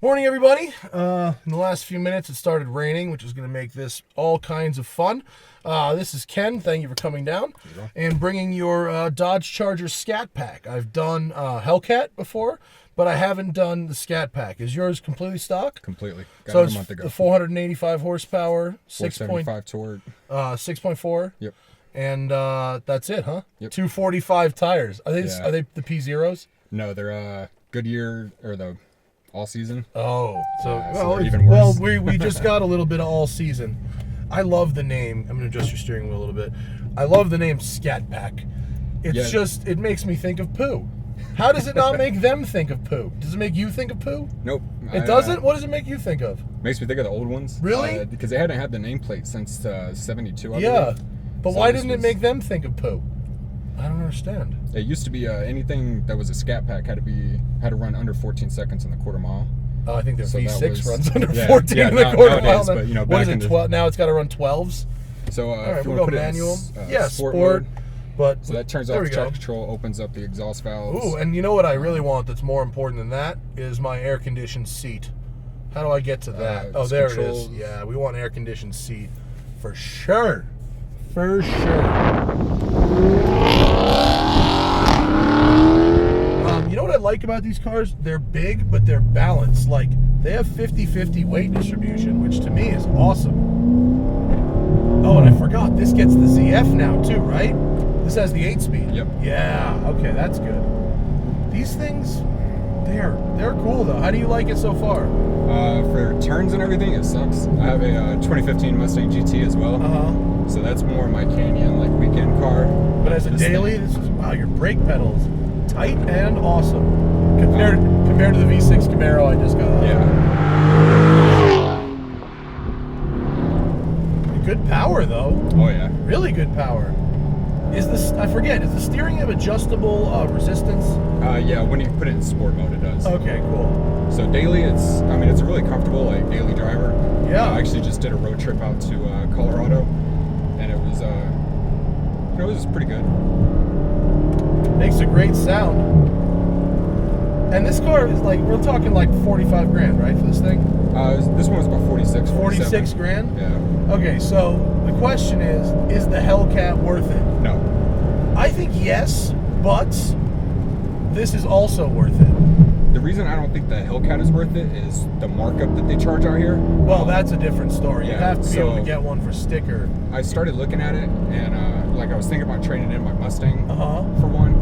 Morning, everybody. In the last few minutes, it started raining, which is going to make this all kinds of fun. This is Ken. Thank you for coming down and bringing your Dodge Charger Scat Pack. I've done Hellcat before, but I haven't done the Scat Pack. Is yours completely stock? Completely. Got So it it's a month ago. the 485 horsepower, 475 torque. 6.4. Yep. And that's it, huh? Yep. 245 tires. Are they Yeah. the P0s? No, they're Goodyear or the all season. Oh, so they're even worse. Well, we just got a little bit of all season. I love the name. I'm gonna adjust your steering wheel a little bit. I love the name Scat Pack. It's just it makes me think of poo. How does it not make them think of poo? Does it make you think of poo? Nope. It doesn't. What does it make you think of? Makes me think of the old ones. Really? Because they hadn't had the nameplate since '72. Yeah, but So why this didn't it was- make them think of poo? I don't understand. It used to be anything that was a Scat Pack had to run under 14 seconds in the quarter mile. Oh, I think the So that V6 was- runs under yeah, 14 yeah, in the quarter nowadays, mile. but, you know, What is back it? in the- 12? Now it's got to run 12s. So All right, if you we'll want go to put manual. it in Sport. mode, But so that turns there off we the go. traction control, opens up the exhaust valves. Ooh, and you know what I really want that's more important than that is my air-conditioned seat. How do I get to that? Oh, there controls. it is. Yeah, we want air-conditioned seat for sure. For sure. You know what I like about these cars? They're big, but they're balanced. Like, they have 50-50 weight distribution, which to me is awesome. Oh, and I forgot, this gets the ZF now too, right? This has the 8-speed. Yep. Yeah, okay, that's good. These things, they're cool though. How do you like it so far? For turns and everything, it sucks. I have a 2015 Mustang GT as well. So that's more my canyon, like weekend car. But as a This daily, thing- this is, wow, your brake pedals, tight and awesome. Compared to the V6 Camaro I just got. Yeah. Good power though. Oh yeah. Really good power. Is the steering have adjustable resistance? Yeah, when you put it in sport mode, it does. Okay, cool. So daily, it's a really comfortable like daily driver. Yeah. I actually just did a road trip out to Colorado, and it was it was pretty good. Makes a great sound. And this car is like, we're talking like 45 grand, right, for this thing? This one was about 46. 46 grand? Yeah. Okay, so the question is the Hellcat worth it? No. I think yes, but this is also worth it. The reason I don't think the Hellcat is worth it is the markup that they charge out here. Well, that's a different story. You Yeah, have to be able to so- get one for sticker. I started looking at it, and like I was thinking about trading in my Mustang for one,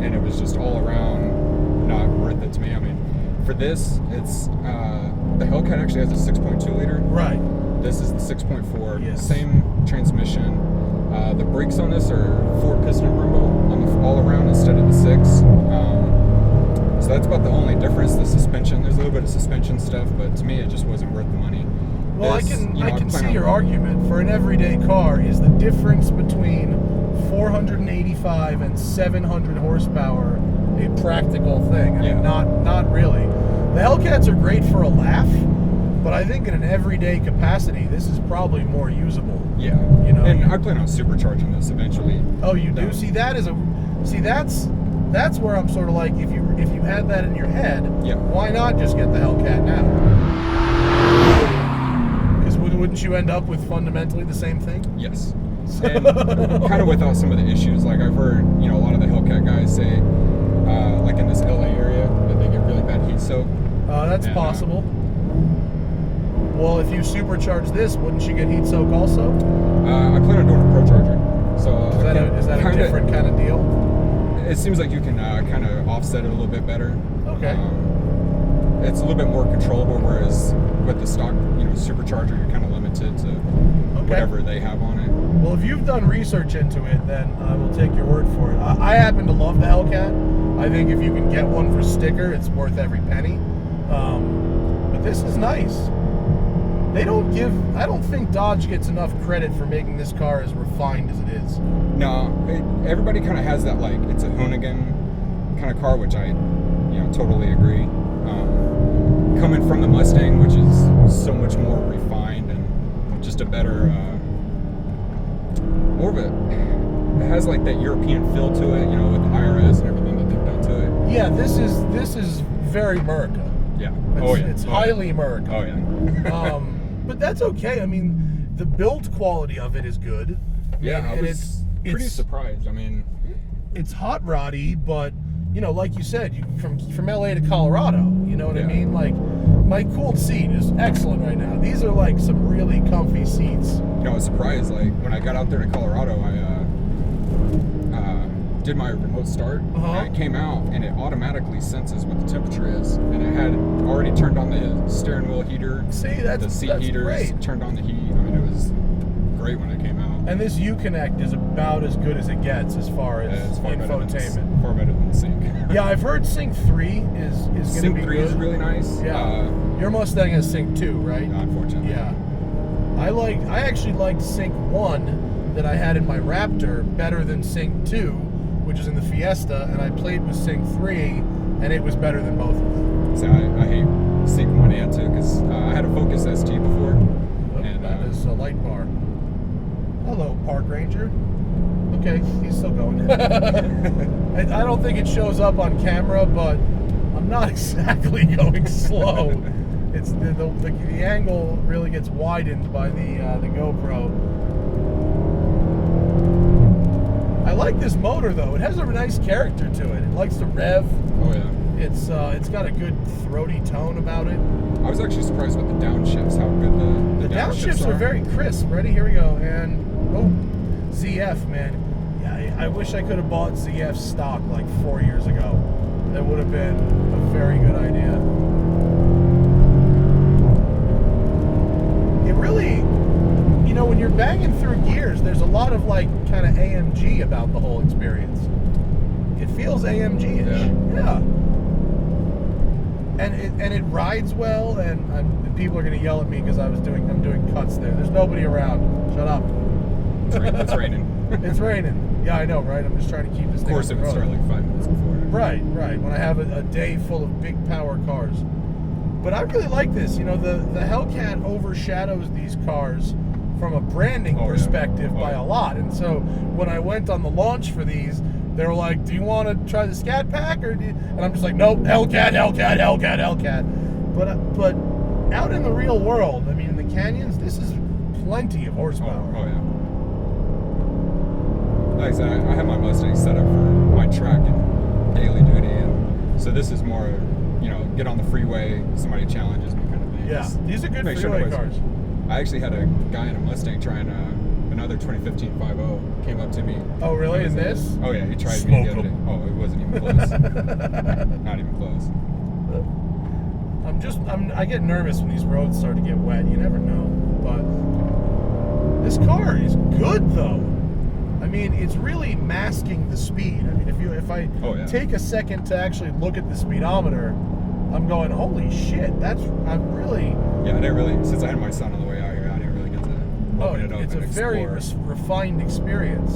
and it was just all around not worth it to me. I mean, for this, it's the Hellcat actually has a 6.2 liter. Right. This is the 6.4. Yes. Same transmission. The brakes on this are 4-piston Brembo on the all around instead of the 6. So that's about the only difference. The suspension. There's a little bit of suspension stuff, but to me, it just wasn't worth the money. Well, This, I can plan see on- your argument. For an everyday car, is the difference between 485 and 700 horsepower a practical thing? I mean, Yeah. not really. The Hellcats are great for a laugh, but I think in an everyday capacity, this is probably more usable. Yeah. You know, and I plan on supercharging this eventually. Oh, you do? No. That's where I'm sort of like, if you had that in your head, Yeah. why not just get the Hellcat now? Because wouldn't you end up with fundamentally the same thing? Yes. And kind of without some of the issues. Like I've heard, a lot of the Hellcat guys say, like in this LA area, that they get really bad heat soak. That's And, possible. Well, if you supercharge this, wouldn't you get heat soak also? I plan on doing a Pro Charger. So Is that a different kind of deal? It seems like you can kind of offset it a little bit better. Okay. It's a little bit more controllable, whereas with the stock, supercharger, you're kind of limited to whatever they have on it. Well, if you've done research into it, then I will take your word for it. I happen to love the Hellcat. I think if you can get one for sticker, it's worth every penny. But this is nice. I don't think Dodge gets enough credit for making this car as refined as it is. No, everybody kind of has that, like, it's a Hoonigan kind of car, which I, totally agree. Coming from the Mustang, which is so much more refined and just a better, more of it has like that European feel to it, with the IRS and everything that they've done to it. Yeah, this is very America. Yeah. It's highly Merc. Oh yeah. But that's okay. I mean, the build quality of it is good. I was pretty surprised. I mean, it's hot roddy, but you know, like you said, from LA to Colorado. You know what I mean? Like, my cooled seat is excellent right now. These are like some really comfy seats. You know, I was surprised. Like when I got out there to Colorado, I did my remote start, and I came out, and it automatically senses what the temperature is, and it had already turned on the steering wheel heater. See, the seat heaters, great. Turned on the heat. I mean, it was great when I came out. And this Uconnect is about as good as it gets as far as infotainment. Far better than the Sync. Yeah, I've heard Sync 3 is going to be good. Sync 3 is really nice. Yeah. Your Mustang has Sync 2, right? Unfortunately. Yeah. I actually liked Sync 1 that I had in my Raptor better than Sync 2, which is in the Fiesta, and I played with Sync 3, and it was better than both of them. See, I hate Sync 1 and 2 because I had a Focus ST before. And that is a light bar. Hello, Park Ranger. Okay, he's still going. I don't think it shows up on camera, but I'm not exactly going slow. It's the angle really gets widened by the GoPro. I like this motor though. It has a nice character to it. It likes to rev. Oh yeah. It's got a good throaty tone about it. I was actually surprised about the downshifts. How good the downshifts are very crisp. Ready? Here we go. And ZF, man. Yeah, I wish I could have bought ZF stock like 4 years ago. That would have been a very good idea. It really, you know, when you're banging through gears, there's a lot of like kind of AMG about the whole experience. It feels AMG-ish. Yeah. And it rides well, and people are gonna yell at me because I'm doing cuts there. There's nobody around. Shut up. It's raining. It's raining. Yeah, I know, right? I'm just trying to keep this thing. Of course, it would start like 5 minutes before. Right. When I have a day full of big power cars. But I really like this. You know, the Hellcat overshadows these cars from a branding perspective by a lot. And so when I went on the launch for these, they were like, "Do you want to try the Scat Pack?" And I'm just like, "Nope, Hellcat. But out in the real world, I mean, in the canyons, this is plenty of horsepower. Oh yeah. Like I said, I have my Mustang set up for my track and daily duty, and so this is more, you know, get on the freeway, somebody challenges me kind of thing. Yeah, these are good freeway cars. I actually had a guy in a Mustang trying another 2015 5.0 came up to me. Oh really? In this? Oh yeah, he tried me the other day. Oh, it wasn't even close. Not even close. I get nervous when these roads start to get wet. You never know, but this car is good though. I mean, it's really masking the speed. I mean, if I take a second to actually look at the speedometer, I'm going, holy shit, I'm really... Yeah, I didn't really, since I had my son on the way out here, I didn't really get to open it up it's and a very refined experience.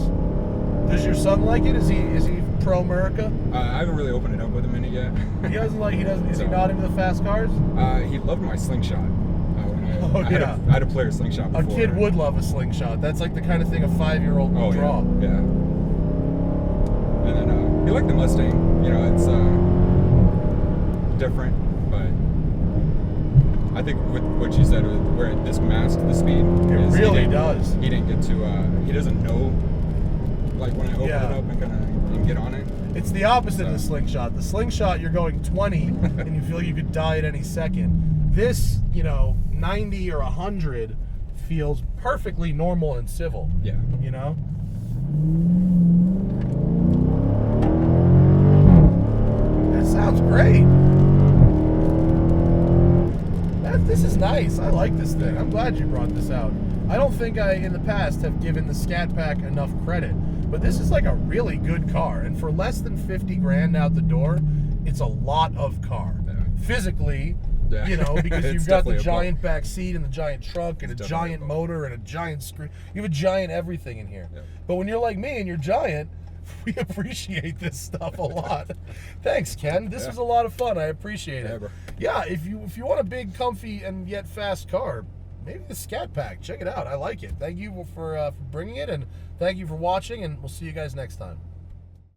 Does your son like it? Is he pro America? I haven't really opened it up with him in it yet. Is he not into the fast cars? He loved my slingshot. I had a player slingshot before. A kid would love a slingshot. That's like the kind of thing a 5-year-old would draw. Yeah. And then he liked the Mustang. You know, it's different, but I think with what you said, where this masked the speed, it really does. He didn't get to. He doesn't know, like when I open it up and kind of get on it. It's the opposite of the slingshot. The slingshot, you're going 20 and you feel you could die at any second. This, you know, 90 or 100 feels perfectly normal and civil. Yeah. You know? That sounds great. This is nice. I like this thing. I'm glad you brought this out. I don't think I, in the past, have given the Scat Pack enough credit. But this is like a really good car. And for less than 50 grand out the door, it's a lot of car. Yeah. Physically... Yeah. You know, because you've got the giant back seat and the giant trunk and a giant motor and a giant screen. You have a giant everything in here. Yeah. But when you're like me and you're giant, we appreciate this stuff a lot. Thanks, Ken. This was a lot of fun. I appreciate it. Bro. Yeah, if you want a big, comfy, and yet fast car, maybe the Scat Pack. Check it out. I like it. Thank you for bringing it, and thank you for watching, and we'll see you guys next time.